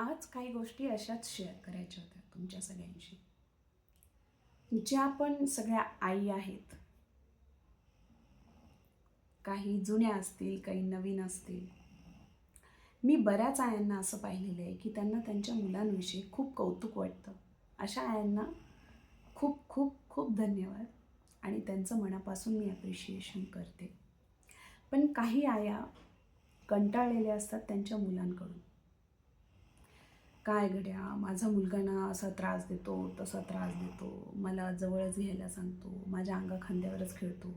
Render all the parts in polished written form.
आज काही गोष्टी अशाच शेअर करायच्या होत्या तुमच्या सगळ्यांशी, ज्या पण सगळ्या आई आहेत. काही जुन्या असतील, काही नवीन असतील. मी बऱ्याच आयांना असं पाहिलेलं आहे की त्यांना त्यांच्या मुलांविषयी खूप कौतुक वाटतं. अशा आयांना खूप खूप खूप धन्यवाद आणि त्यांचं मनापासून मी ॲप्रिशिएशन करते. पण काही आया कंटाळलेल्या असतात त्यांच्या मुलांकडून. काय गड्या, माझा मुलगा ना असा त्रास देतो, तसा त्रास देतो, मला जवळच घ्यायला सांगतो, माझ्या अंगाखांद्यावरच खेळतो,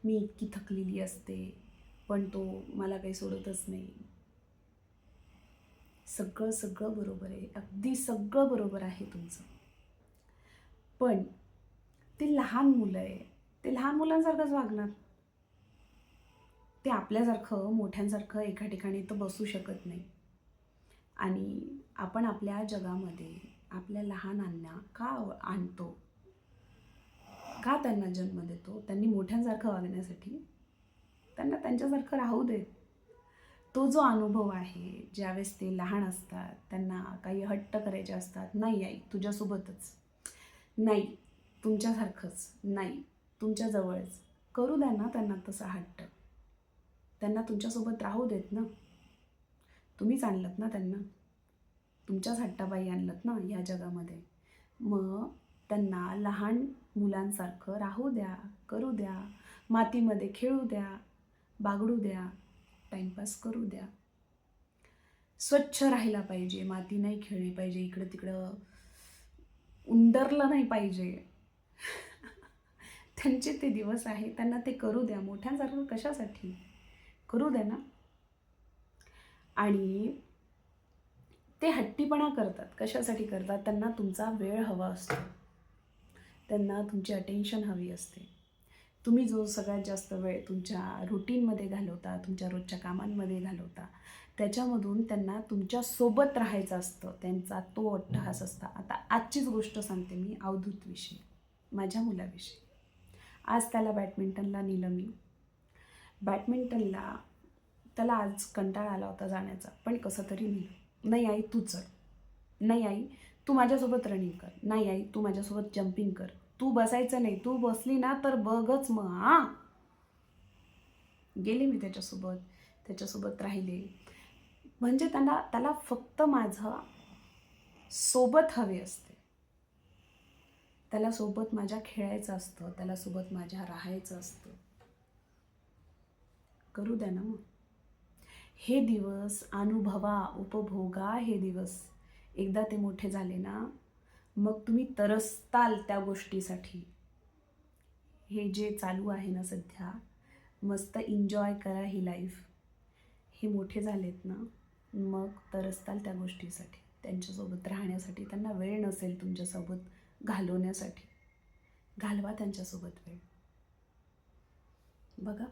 मी इतकी थकलेली असते पण तो मला काही सोडतच नाही. सगळं सगळं बरोबर आहे, अगदी सगळं बरोबर आहे तुमचं. पण ते लहान मुलं आहे, ते लहान मुलांसारखंच वागणार. ते आपल्यासारखं मोठ्यांसारखं एका ठिकाणी तर बसू शकत नाही. आणि आपण आपल्या जगामध्ये आपल्या लहानांना का आणतो, का त्यांना जन्म देतो? त्यांनी मोठ्यांसारखं वागण्यासाठी. त्यांना त्यांच्यासारखं राहू देत. तो जो अनुभव आहे, ज्यावेळेस ते लहान असतात, त्यांना काही हट्ट करायचे असतात, नाही आई तुझ्यासोबतच, नाही तुमच्यासारखंच, नाही तुमच्याजवळच, करू द्या ना त्यांना तसा हट्ट. त्यांना तुमच्यासोबत राहू देत ना. तुम्हीच आणलत ना त्यांना, तुमच्याच हट्टाबाई आणलत ना ह्या जगामध्ये. मग त्यांना लहान मुलांसारखं राहू द्या, करू द्या, मातीमध्ये खेळू द्या, बागडू द्या, टाईमपास करू द्या. स्वच्छ राहायला पाहिजे, माती नाही खेळली पाहिजे, इकडं तिकडं उंडरलं नाही पाहिजे. त्यांचे ते दिवस आहे, त्यांना ते करू द्या. मोठ्यांसारखं कशासाठी? करू द्या ना. आणि ते हट्टीपणा करतात. कशासाठी करतात? त्यांना तुमचा वेळ हवा असतो, त्यांना तुमची अटेन्शन हवी असते. तुम्ही जो सगळ्यात जास्त वेळ तुमच्या रुटीनमध्ये घालवता, तुमच्या रोजच्या कामांमध्ये घालवता, त्याच्यामधून त्यांना तुमच्यासोबत राहायचं असतं. त्यांचा तो अट्टहास असता. आता आजचीच गोष्ट सांगते मी अवधूतविषयी, माझ्या मुलाविषयी. आज त्याला बॅडमिंटनला नेलं मी. बॅडमिंटनला त्याला आज कंटाळा आला होता जाण्याचा, पण कसं तरी नेलं. नाही आई तू चल, नाही आई तू माझ्यासोबत रनिंग कर, नाही आई तू माझ्यासोबत जम्पिंग कर, तू बसायचं नाही, तू बसली ना तर बघच मग. गेले मी त्याच्यासोबत राहिले. म्हणजे त्याला फक्त माझं सोबत हवे असते. त्याला सोबत माझ्या खेळायचं असतं, त्याला सोबत माझ्या राहायचं असतं. करू द्या ना मग. हे दिवस अनुभवा, उपभोगा हे दिवस. एकदा ते मोठे झाले ना मग तुम्ही तरसताल त्या गोष्टीसाठी. हे जे चालू आहे ना सध्या, मस्त एन्जॉय करा ही लाईफ. हे मोठे झालेत ना मग तरसताल त्या गोष्टीसाठी, त्यांच्यासोबत राहण्यासाठी. त्यांना वेळ नसेल तुमच्यासोबत घालवण्यासाठी, घालवा त्यांच्यासोबत वेळ. बघा